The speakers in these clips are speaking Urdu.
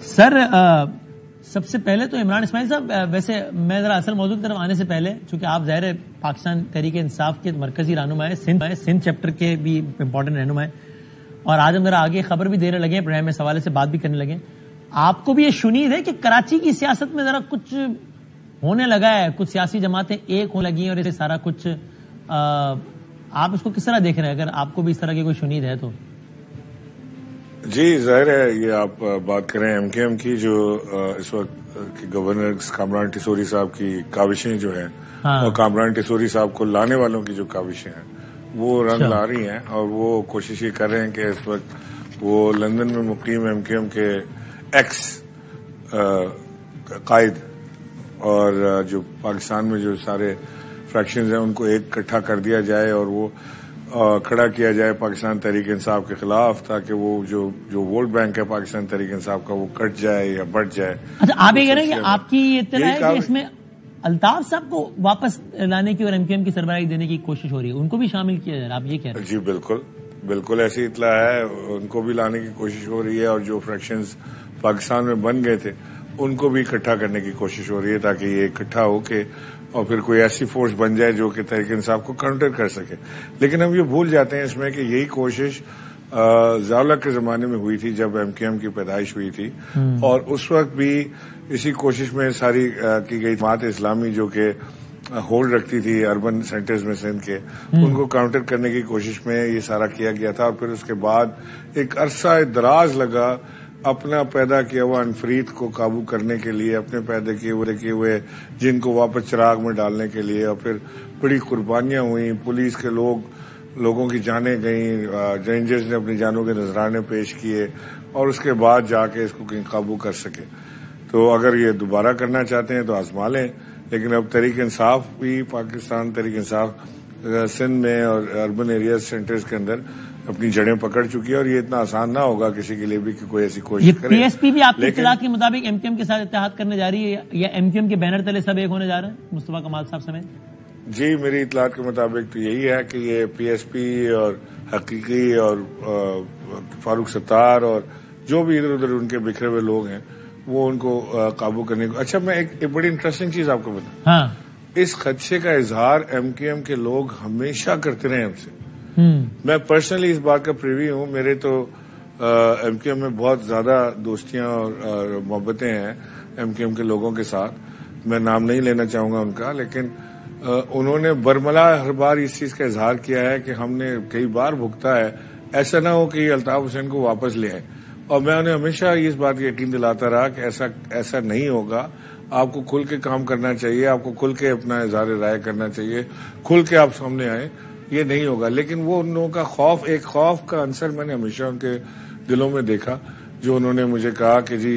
سر سب سے پہلے تو عمران اسماعیل صاحب، ویسے میں ذرا اصل موضوع کی طرف آنے سے پہلے، چونکہ آپ ظاہر ہے پاکستان تحریک انصاف کے مرکزی رہنما ہے، سندھ چیپٹر کے بھی امپورٹنٹ رہنما ہے، اور آج ہم ذرا آگے خبر بھی دینے لگے ہیں، پروگرام میں اس حوالے سے بات بھی کرنے لگے. آپ کو بھی یہ شنید ہے کہ کراچی کی سیاست میں ذرا کچھ ہونے لگا ہے، کچھ سیاسی جماعتیں ایک ہونے لگی ہیں اور اسے سارا کچھ، آپ اس کو کس طرح دیکھ رہے ہیں اگر آپ کو بھی اس طرح کی کوئی شنید ہے تو؟ جی ظاہر ہے یہ آپ بات کریں ایم کیو ایم کی، جو اس وقت گورنر کامران ٹیسوری صاحب کی کاوشیں جو ہیں اور کامران ٹیسوری صاحب کو لانے والوں کی جو کاوشیں ہیں وہ رنگ لا رہی ہیں، اور وہ کوشش یہ کر رہے ہیں کہ اس وقت وہ لندن میں مقیم ایم کیو ایم کے ایکس قائد اور جو پاکستان میں جو سارے فریکشنز ہیں ان کو ایک اکٹھا کر دیا جائے اور وہ کھڑا کیا جائے پاکستان تحریک انصاف کے خلاف، تاکہ وہ جو ووٹ بینک ہے پاکستان تحریک انصاف کا وہ کٹ جائے یا بڑھ جائے. اچھا، آپ یہ کہہ رہے ہیں کہ آپ کی اطلاع ہے کہ اس میں الطاف صاحب کو واپس لانے کی اور ایم کیو ایم کی سربراہی دینے کی کوشش ہو رہی ہے، ان کو بھی شامل کیا جائے، آپ یہ کہہ رہے ہیں؟ جی بالکل ایسی اطلاع ہے، ان کو بھی لانے کی کوشش ہو رہی ہے، اور جو فریکشنز پاکستان میں بن گئے تھے ان کو بھی اکٹھا کرنے کی کوشش ہو رہی ہے، تاکہ یہ اکٹھا ہو کے اور پھر کوئی ایسی فورس بن جائے جو کہ تحریک انصاف کو کاؤنٹر کر سکے. لیکن ہم یہ بھول جاتے ہیں اس میں کہ یہی کوشش ضیاء کے زمانے میں ہوئی تھی جب ایم کیو ایم کی پیدائش ہوئی تھی، اور اس وقت بھی اسی کوشش میں ساری کی گئی جماعت اسلامی جو کہ ہولڈ رکھتی تھی اربن سینٹرز میں سندھ کے، ان کو کاؤنٹر کرنے کی کوشش میں یہ سارا کیا گیا تھا. اور پھر اس کے بعد ایک عرصہ دراز لگا اپنا پیدا کیا ہوا انفرید کو قابو کرنے کے لیے، اپنے پیدا کیے ہوئے جن کو واپس چراغ میں ڈالنے کے لیے، اور پھر بڑی قربانیاں ہوئیں، پولیس کے لوگوں کی جانیں گئیں، رینجرز نے اپنی جانوں کے نذرانے پیش کیے، اور اس کے بعد جا کے اس کو کہیں قابو کر سکے. تو اگر یہ دوبارہ کرنا چاہتے ہیں تو آزما لیں، لیکن اب تحریک انصاف بھی پاکستان تحریک انصاف سندھ میں اور اربن ایریاز سینٹرز کے اندر اپنی جڑیں پکڑ چکی ہے، اور یہ اتنا آسان نہ ہوگا کسی کے لیے بھی کہ کوئی ایسی کوشش کرے. پی ایس پی بھی آپ کی اطلاع کے مطابق ایم کیو ایم کے ساتھ اتحاد کرنے جا رہی ہے، یا ایم کیو ایم کے بینر تلے سب ایک ہونے جا رہے ہیں مصطفیٰ کمال صاحب سمیت؟ جی میری اطلاعات کے مطابق تو یہی ہے کہ یہ پی ایس پی اور حقیقی اور فاروق ستار اور جو بھی ادھر ادھر ان کے بکھرے ہوئے لوگ ہیں وہ ان کو قابو کرنے کو. اچھا میں ایک بڑی انٹرسٹنگ چیز آپ کو بتاؤں، اس خدشے کا اظہار ایم کیو ایم کے لوگ ہمیشہ کرتے رہے ہم سے. میں پرسنلی اس بات کا پریوی ہوں، میرے تو ایم کیو ایم میں بہت زیادہ دوستیاں اور محبتیں ہیں ایم کیو ایم کے لوگوں کے ساتھ. میں نام نہیں لینا چاہوں گا ان کا، لیکن انہوں نے برملا ہر بار اس چیز کا اظہار کیا ہے کہ ہم نے کئی بار بھگتا ہے، ایسا نہ ہو کہ یہ الطاف حسین کو واپس لے آئے. اور میں انہیں ہمیشہ اس بات کی یقین دلاتا رہا کہ ایسا نہیں ہوگا. آپ کو کھل کے کام کرنا چاہیے، آپ کو کھل کے اپنا اظہار رائے کرنا چاہیے، کھل کے آپ سامنے آئیں، یہ نہیں ہوگا. لیکن وہ ان لوگوں کا خوف، ایک خوف کا عنصر میں نے ہمیشہ ان کے دلوں میں دیکھا، جو انہوں نے مجھے کہا کہ جی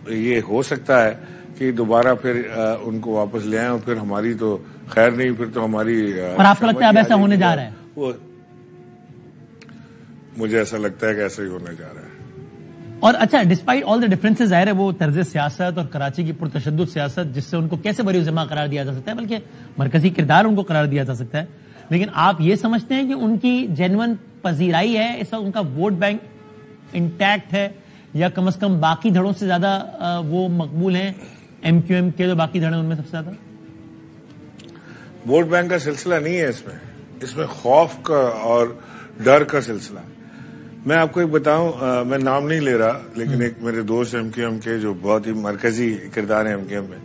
یہ ہو سکتا ہے کہ دوبارہ پھر ان کو واپس لے آئیں، اور پھر ہماری تو خیر نہیں، پھر تو ہماری. اور آپ کو لگتا ہے اب ایسا ہونے جا رہا ہے؟ مجھے ایسا لگتا ہے کہ ایسا ہی ہونے جا رہا ہے. اور اچھا، ڈسپائٹ آل دا ڈفرینسز، ظاہر ہے وہ طرز سیاست اور کراچی کی پرتشدد سیاست جس سے ان کو کیسے بری ذمہ قرار دیا جا سکتا ہے، بلکہ مرکزی کردار ان کو قرار دیا جا سکتا ہے، لیکن آپ یہ سمجھتے ہیں کہ ان کی جینون پذیرائی ہے اس وقت، ان کا ووٹ بینک انٹیکٹ ہے، یا کم از کم باقی دھڑوں سے زیادہ وہ مقبول ہیں ایم کیو ایم کے جو باقی دھڑے ان میں سب سے زیادہ؟ ووٹ بینک کا سلسلہ نہیں ہے اس میں خوف کا اور ڈر کا سلسلہ ہے. میں آپ کو ایک بتاؤں، میں نام نہیں لے رہا، لیکن ایک میرے دوست ایم کیو ایم کے جو بہت ہی مرکزی کردار ہیں ایم کیو ایم میں،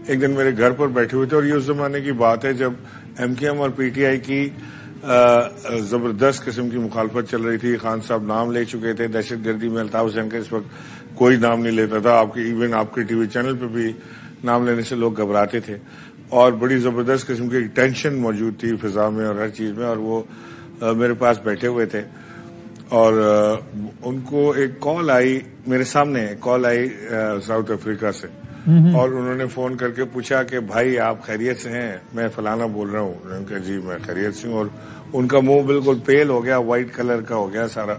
ایک دن میرے گھر پر بیٹھے ہوئے تھے، اور یہ اس زمانے کی بات ہے جب ایم کیو ایم اور پی ٹی آئی کی زبردست قسم کی مخالفت چل رہی تھی. خان صاحب نام لے چکے تھے دہشت گردی میں، الطاف حسین کا اس وقت کوئی نام نہیں لیتا تھا. ایون آپ کے ٹی وی چینل پہ بھی نام لینے سے لوگ گھبراتے تھے، اور بڑی زبردست قسم کی ٹینشن موجود تھی فضا میں اور ہر چیز میں. اور وہ میرے پاس بیٹھے ہوئے تھے، اور ان کو ایک کال آئی، میرے سامنے کال آئی ساؤتھ افریقہ سے، اور انہوں نے فون کر کے پوچھا کہ بھائی آپ خیریت سے ہیں؟ میں فلانا بول رہا ہوں. انہوں نے کہا جی میں خیریت سے ہوں. اور ان کا منہ بالکل پیل ہو گیا، وائٹ کلر کا ہو گیا سارا،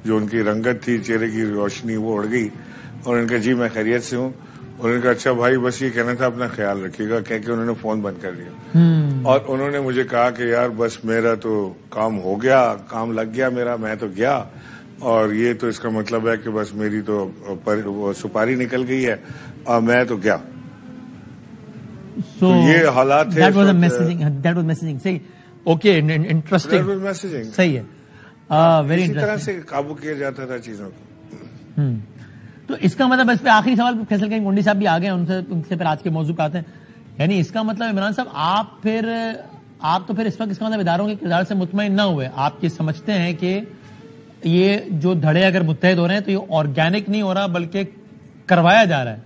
جو ان کی رنگت تھی چہرے کی روشنی وہ اڑ گئی. اور انہوں نے کہا جی میں خیریت سے ہوں. انہوں نے کہا اچھا بھائی بس یہ کہنا تھا اپنا خیال رکھیے گا، کہہ کے انہوں نے فون بند کر دیا. اور انہوں نے مجھے کہا کہ یار بس میرا تو کام ہو گیا، کام لگ گیا میرا، میں تو گیا، اور یہ تو اس کا مطلب ہے کہ بس میری تو سپاری نکل گئی ہے اور میں تو کیا. So یہ حالات تھے. That was messaging. صحیح. Okay, interesting. That was messaging. صحیح ہے. Very اسی طرح interesting. سے قابو کیا جاتا تھا چیزوں کو. تو اس کا مطلب اس پہ آخری سوال فیصل کہیں گونڈی صاحب بھی آ گئے ان سے پھر آج کے موضوع پہ آتے ہیں. یعنی اس کا مطلب عمران صاحب آپ تو پھر اس وقت اس کا مطلب اداروں کے کردار سے مطمئن نہ ہوئے. آپ یہ سمجھتے ہیں کہ یہ جو دھڑے اگر متحد ہو رہے ہیں تو یہ آرگینک نہیں ہو رہا بلکہ کروایا جا رہا ہے.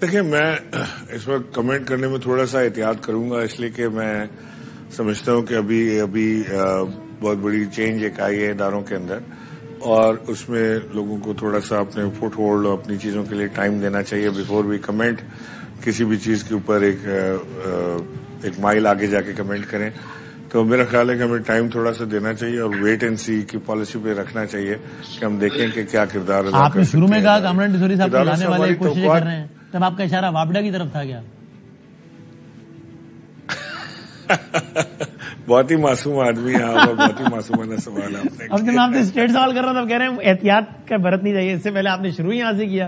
دیکھیں میں اس وقت کمنٹ کرنے میں تھوڑا سا احتیاط کروں گا اس لیے کہ میں سمجھتا ہوں کہ ابھی بہت بڑی چینج ایک آئی ہے اداروں کے اندر اور اس میں لوگوں کو تھوڑا سا اپنے فٹ ہولڈ اور اپنی چیزوں کے لیے ٹائم دینا چاہیے بیفور وی کمنٹ. کسی بھی چیز کے اوپر ایک مائل آگے جا کے کمنٹ کریں تو میرا خیال ہے کہ ہمیں ٹائم تھوڑا سا دینا چاہیے اور ویٹ اینڈ سی کی پالیسی پہ رکھنا چاہیے کہ ہم دیکھیں کہ کیا کردار ادا. آپ نے شروع میں کہا کامران ٹیسوری صاحب کو لانے والے کوششیں کر رہے ہیں تب آپ کا اشارہ وابڈا کی طرف تھا کیا؟ بہت ہی معصوم آدمی ہے آپ اور بہت ہی معصومانہ سوال آپ نے. اب جب میں آپ سے اسٹریٹ سوال کر رہا تھا تب کہہ رہے ہیں احتیاط کا برتنی چاہیے. اس سے پہلے آپ نے شروع ہی یہاں سے کیا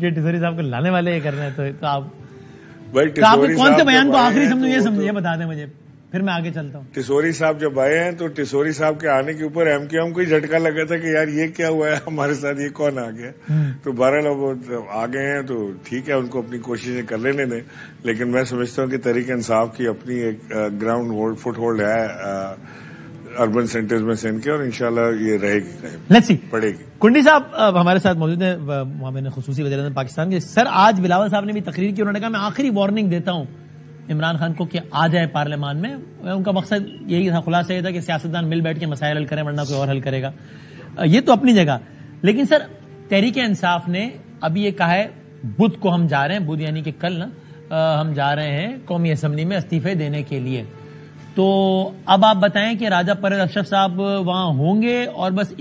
کہ ٹیسوری صاحب کو لانے والے یہ کر رہے ہیں تو آپ کون سے بیان کو آخری سمجھو یہ بتا دیں مجھے پھر میں آگے چلتا ہوں. ٹیسوری صاحب جب آئے ہیں تو ٹیسوری صاحب کے آنے کے اوپر ایم کیو ایم کو ہی جھٹکا لگا تھا کہ یار یہ کیا ہوا ہے ہمارے ساتھ, یہ کون آ گیا. تو 12 لوگ آ گئے ہیں تو ٹھیک ہے ان کو اپنی کوششیں کر لینے دیں لیکن میں سمجھتا ہوں کہ تحریک انصاف کی اپنی ایک گراؤنڈ فٹ ہولڈ ہے اربن سینٹرز میں سندھ کے اور انشاءاللہ یہ رہے گی پڑے گی. کنڈی صاحب ہمارے ساتھ موجود ہیں میں نے خصوصی وزیر اعظم پاکستان کے. سر آج بلاول صاحب نے بھی تقریر کی, انہوں نے کہا میں آخری وارننگ دیتا ہوں عمران خان کو کہ آ جائے پارلیمان میں. ان کا مقصد یہی تھا, خلاصہ یہ تھا کہ سیاستدان مل بیٹھ کے مسائل حل کریں ورنہ کوئی اور حل کرے گا. یہ تو اپنی جگہ, لیکن سر تحریک انصاف نے ابھی یہ کہا ہے بدھ کو ہم جا رہے ہیں, بدھ یعنی کہ کل ہم جا رہے ہیں قومی اسمبلی میں استعفے دینے کے لیے. تو اب آپ بتائیں کہ راجہ پرویز اشرف صاحب وہاں ہوں گے اور بس